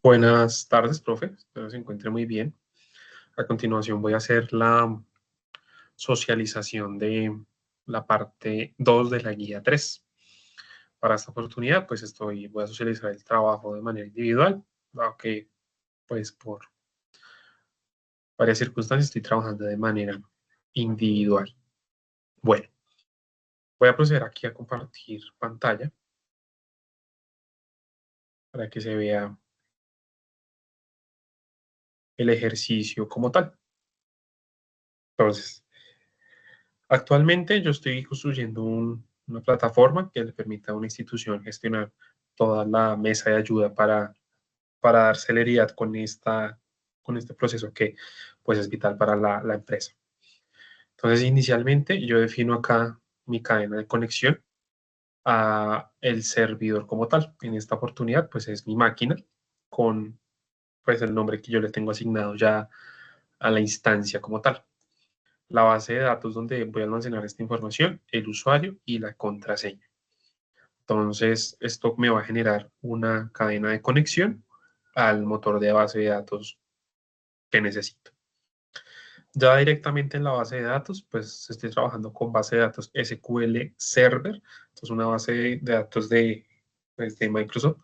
Buenas tardes, profe. Espero se encuentre muy bien. A continuación voy a hacer la socialización de la parte 2 de la guía 3. Para esta oportunidad, pues voy a socializar el trabajo de manera individual, dado que pues por varias circunstancias estoy trabajando de manera individual. Bueno, voy a proceder aquí a compartir pantalla para que se vea el ejercicio como tal. Entonces, actualmente yo estoy construyendo una plataforma que le permita a una institución gestionar toda la mesa de ayuda para dar celeridad con este proceso que pues es vital para la empresa. Entonces, inicialmente yo defino acá mi cadena de conexión a el servidor como tal. En esta oportunidad, pues es mi máquina con pues el nombre que yo le tengo asignado ya a la instancia como tal. La base de datos donde voy a almacenar esta información, el usuario y la contraseña. Entonces, esto me va a generar una cadena de conexión al motor de base de datos que necesito. Ya directamente en la base de datos, pues estoy trabajando con base de datos SQL Server. Entonces, una base de datos pues, de Microsoft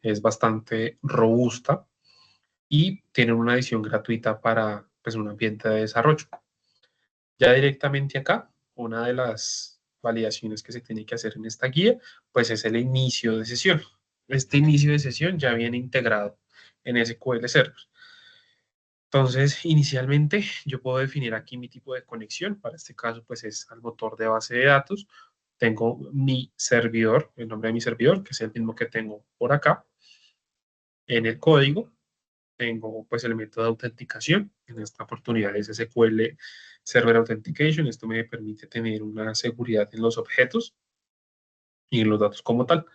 es bastante robusta y tiene una edición gratuita para pues, un ambiente de desarrollo. Ya directamente acá, una de las validaciones que se tiene que hacer en esta guía, pues es el inicio de sesión. Este inicio de sesión ya viene integrado en SQL Server. Entonces, inicialmente yo puedo definir aquí mi tipo de conexión. Para este caso, pues es al motor de base de datos. Tengo mi servidor, el nombre de mi servidor, que es el mismo que tengo por acá. En el código tengo pues el método de autenticación. En esta oportunidad es SQL Server Authentication. Esto me permite tener una seguridad en los objetos y en los datos como tal.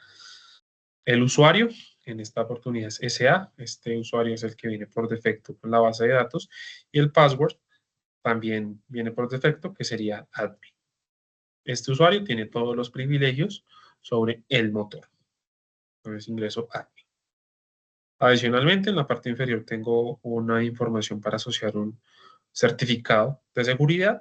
El usuario, en esta oportunidad es SA. Este usuario es el que viene por defecto con la base de datos. Y el password también viene por defecto, que sería admin. Este usuario tiene todos los privilegios sobre el motor. Entonces ingreso admin. Adicionalmente, en la parte inferior tengo una información para asociar un certificado de seguridad.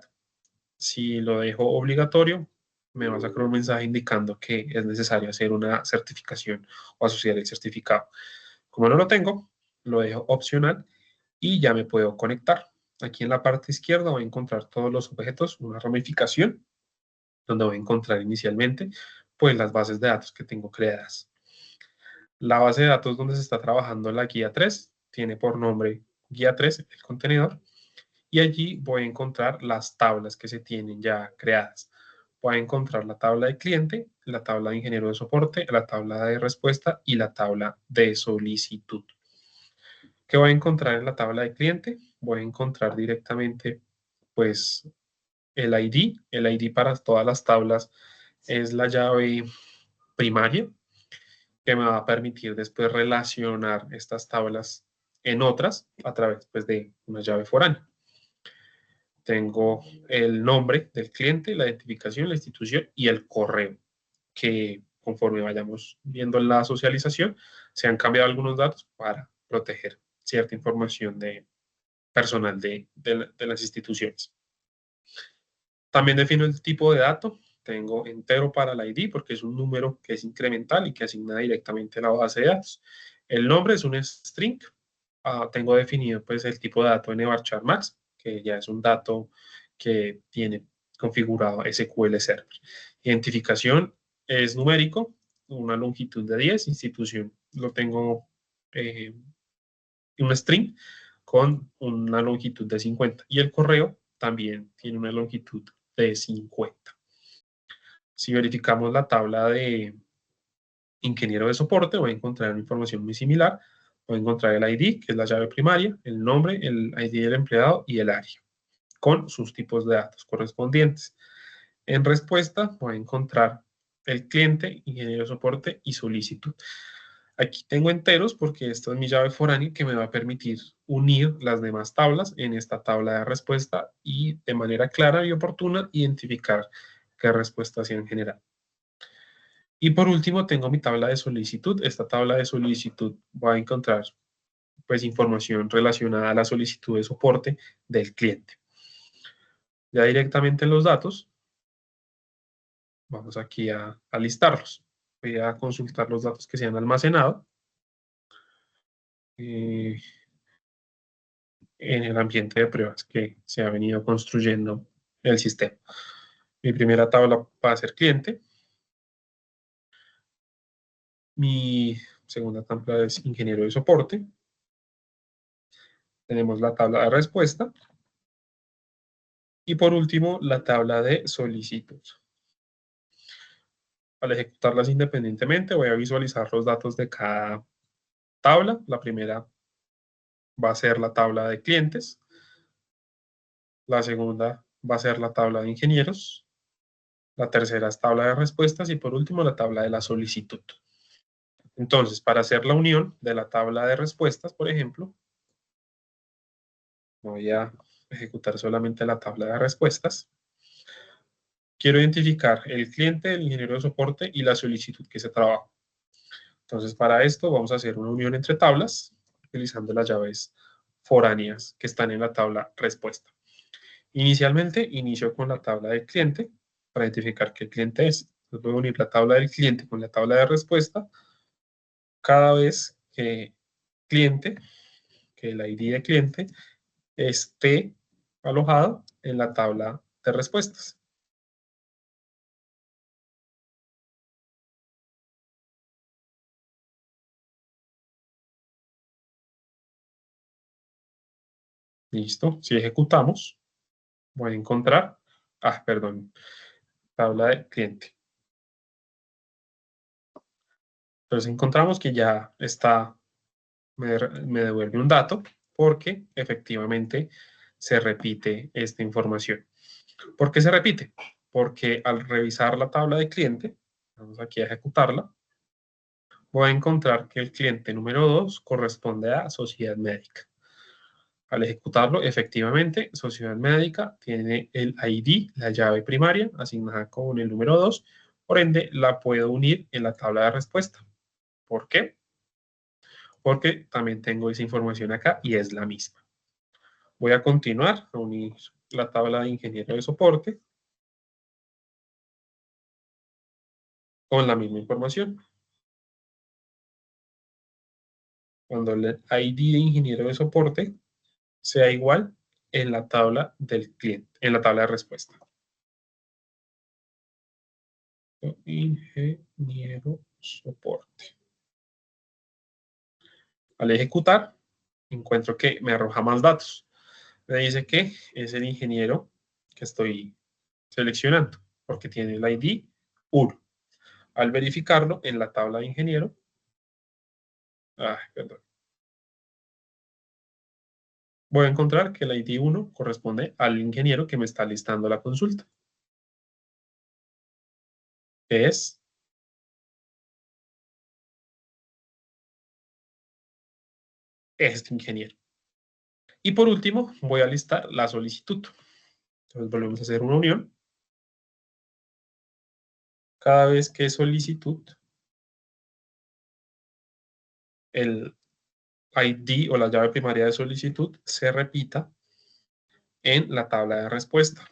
Si lo dejo obligatorio, me va a sacar un mensaje indicando que es necesario hacer una certificación o asociar el certificado. Como no lo tengo, lo dejo opcional y ya me puedo conectar. Aquí en la parte izquierda voy a encontrar todos los objetos, una ramificación, donde voy a encontrar inicialmente pues las bases de datos que tengo creadas. La base de datos donde se está trabajando la guía 3 tiene por nombre guía 3, el contenedor, y allí voy a encontrar las tablas que se tienen ya creadas. Voy a encontrar la tabla de cliente, la tabla de ingeniero de soporte, la tabla de respuesta y la tabla de solicitud. ¿Qué voy a encontrar en la tabla de cliente? Voy a encontrar directamente pues el ID. El ID para todas las tablas es la llave primaria que me va a permitir después relacionar estas tablas en otras a través pues, de una llave foránea. Tengo el nombre del cliente, la identificación, la institución y el correo, que conforme vayamos viendo la socialización, se han cambiado algunos datos para proteger cierta información de personal de las instituciones. También defino el tipo de dato. Tengo entero para el ID porque es un número que es incremental y que asigna directamente a la base de datos. El nombre es un string. Tengo definido pues el tipo de dato varchar max, que ya es un dato que tiene configurado SQL Server. Identificación es numérico, una longitud de 10. Institución lo tengo un string con una longitud de 50. Y el correo también tiene una longitud de 50. Si verificamos la tabla de ingeniero de soporte, voy a encontrar una información muy similar. Voy a encontrar el ID, que es la llave primaria, el nombre, el ID del empleado y el área, con sus tipos de datos correspondientes. En respuesta, voy a encontrar el cliente, ingeniero de soporte y solicitud. Aquí tengo enteros porque esta es mi llave foránea que me va a permitir unir las demás tablas en esta tabla de respuesta y de manera clara y oportuna identificar qué respuesta hacía en general. Y por último tengo mi tabla de solicitud. Esta tabla de solicitud voy a encontrar pues información relacionada a la solicitud de soporte del cliente. Ya directamente en los datos, vamos aquí a listarlos. Voy a consultar los datos que se han almacenado en el ambiente de pruebas que se ha venido construyendo el sistema. Mi primera tabla va a ser cliente. Mi segunda tabla es ingeniero de soporte. Tenemos la tabla de respuesta. Y por último, la tabla de solicitud. Al ejecutarlas independientemente, voy a visualizar los datos de cada tabla. La primera va a ser la tabla de clientes. La segunda va a ser la tabla de ingenieros. La tercera es tabla de respuestas y por último la tabla de la solicitud. Entonces, para hacer la unión de la tabla de respuestas, por ejemplo, voy a ejecutar solamente la tabla de respuestas. Quiero identificar el cliente, el ingeniero de soporte y la solicitud que se trabaja. Entonces, para esto vamos a hacer una unión entre tablas utilizando las llaves foráneas que están en la tabla respuesta. Inicialmente, inicio con la tabla del cliente para identificar qué cliente es. Entonces, voy a unir la tabla del cliente con la tabla de respuesta cada vez que cliente, que el ID de cliente esté alojado en la tabla de respuestas. Listo. Si ejecutamos, voy a encontrar, perdón, tabla de cliente. Entonces encontramos que ya está, me devuelve un dato porque efectivamente se repite esta información. ¿Por qué se repite? Porque al revisar la tabla de cliente, vamos aquí a ejecutarla, voy a encontrar que el cliente número 2 corresponde a Sociedad Médica. Al ejecutarlo, efectivamente, Sociedad Médica tiene el ID, la llave primaria, asignada con el número 2, por ende, la puedo unir en la tabla de respuesta. ¿Por qué? Porque también tengo esa información acá y es la misma. Voy a continuar a unir la tabla de ingeniero de soporte con la misma información. Cuando el ID de ingeniero de soporte sea igual en la tabla del cliente, en la tabla de respuesta. Ingeniero soporte. Al ejecutar, encuentro que me arroja más datos. Me dice que es el ingeniero que estoy seleccionando, porque tiene el ID 1. Al verificarlo en la tabla de ingeniero, perdón, voy a encontrar que el ID 1 corresponde al ingeniero que me está listando la consulta, que es este ingeniero. Y por último, voy a listar la solicitud. Entonces volvemos a hacer una unión. Cada vez que solicitud, el ID o la llave primaria de solicitud se repita en la tabla de respuesta.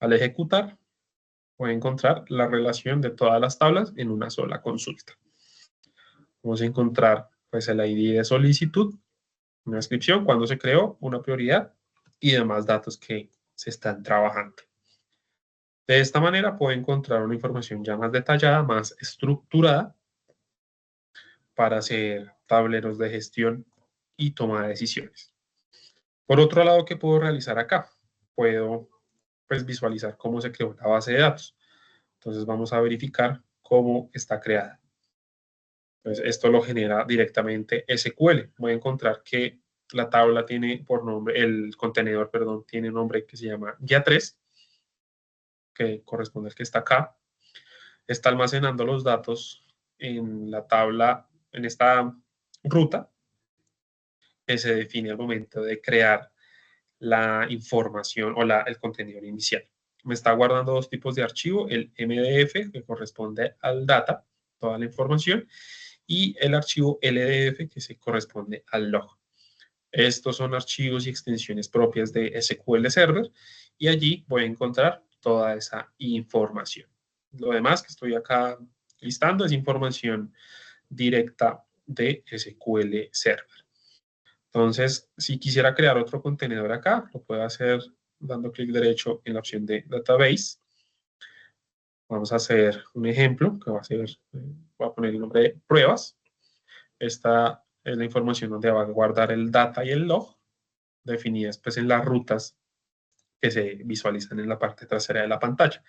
Al ejecutar, voy a encontrar la relación de todas las tablas en una sola consulta. Vamos a encontrar pues, el ID de solicitud, una descripción, cuándo se creó, una prioridad y demás datos que se están trabajando. De esta manera puedo encontrar una información ya más detallada, más estructurada para hacer tableros de gestión y toma de decisiones. Por otro lado, ¿qué puedo realizar acá? Puedo pues, visualizar cómo se creó la base de datos. Entonces vamos a verificar cómo está creada. Entonces esto lo genera directamente SQL. Voy a encontrar que la tabla tiene por nombre, el contenedor, perdón, tiene un nombre que se llama guía 3, que corresponde al que está acá. Está almacenando los datos en la tabla, en esta ruta que se define al momento de crear la información o el contenido inicial. me está guardando dos tipos de archivo, el MDF, que corresponde al data, toda la información, y el archivo LDF, que se corresponde al log. Estos son archivos y extensiones propias de SQL Server, y allí voy a encontrar toda esa información. Lo demás que estoy acá listando es información directa de SQL Server. Entonces, si quisiera crear otro contenedor acá, lo puedo hacer dando clic derecho en la opción de Database. Vamos a hacer un ejemplo que va a ser, voy a poner el nombre de pruebas. Esta es la información donde va a guardar el data y el log, definidas pues en las rutas que se visualizan en la parte trasera de la pantalla.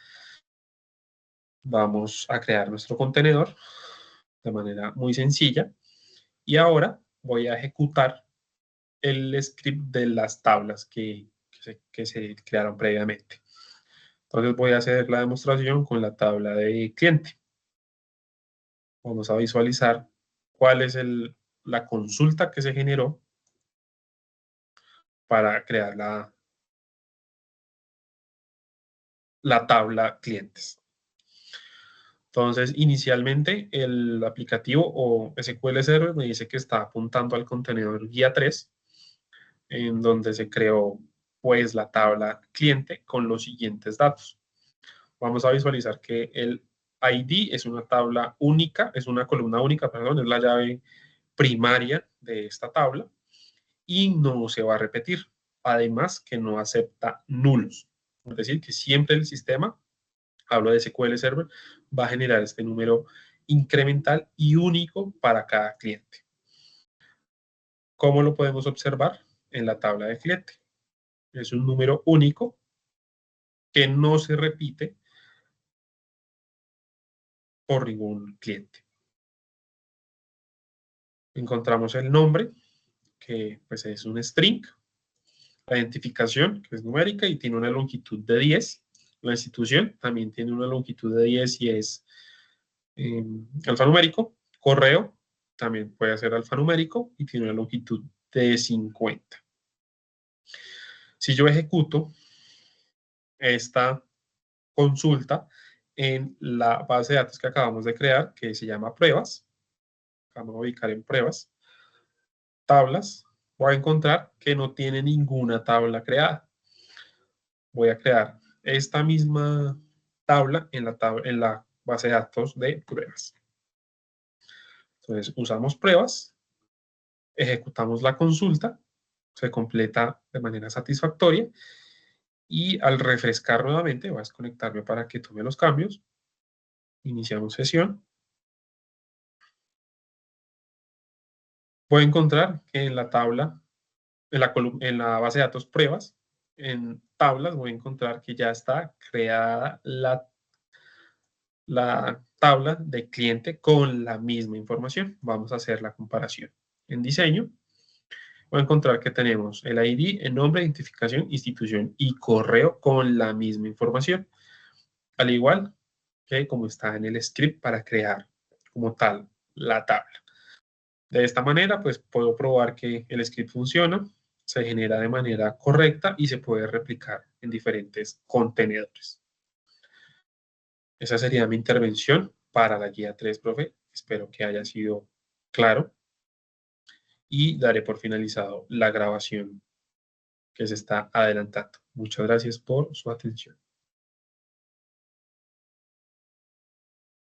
Vamos a crear nuestro contenedor de manera muy sencilla. Y ahora voy a ejecutar el script de las tablas que se crearon previamente. Entonces voy a hacer la demostración con la tabla de cliente. Vamos a visualizar cuál es la consulta que se generó para crear la tabla clientes. Entonces, inicialmente el aplicativo o SQL Server me dice que está apuntando al contenedor guía 3, en donde se creó pues la tabla cliente con los siguientes datos. Vamos a visualizar que el ID es una tabla única, es una columna única, perdón, es la llave primaria de esta tabla y no se va a repetir. Además que no acepta nulos. Es decir, que siempre el sistema, hablo de SQL Server, va a generar este número incremental y único para cada cliente. ¿Cómo lo podemos observar? En la tabla de cliente. Es un número único que no se repite por ningún cliente. Encontramos el nombre, que pues es un string, la identificación, que es numérica y tiene una longitud de 10. La institución también tiene una longitud de 10 y es alfanumérico. Correo también puede ser alfanumérico y tiene una longitud de 50. Si yo ejecuto esta consulta en la base de datos que acabamos de crear, que se llama pruebas, vamos a ubicar en pruebas, tablas, voy a encontrar que no tiene ninguna tabla creada. Voy a crear esta misma tabla en la base de datos de pruebas. Entonces, usamos pruebas, ejecutamos la consulta, se completa de manera satisfactoria y al refrescar nuevamente, voy a desconectarme para que tome los cambios. Iniciamos sesión. Voy a encontrar que en la tabla, en la base de datos pruebas, en tablas, voy a encontrar que ya está creada la tabla de cliente con la misma información. Vamos a hacer la comparación. En diseño, voy a encontrar que tenemos el ID, el nombre, identificación, institución y correo con la misma información. Al igual que como está en el script para crear como tal la tabla. De esta manera, pues puedo probar que el script funciona, se genera de manera correcta y se puede replicar en diferentes contenedores. Esa sería mi intervención para la guía 3, profe. Espero que haya sido claro y daré por finalizado la grabación que se está adelantando. Muchas gracias por su atención.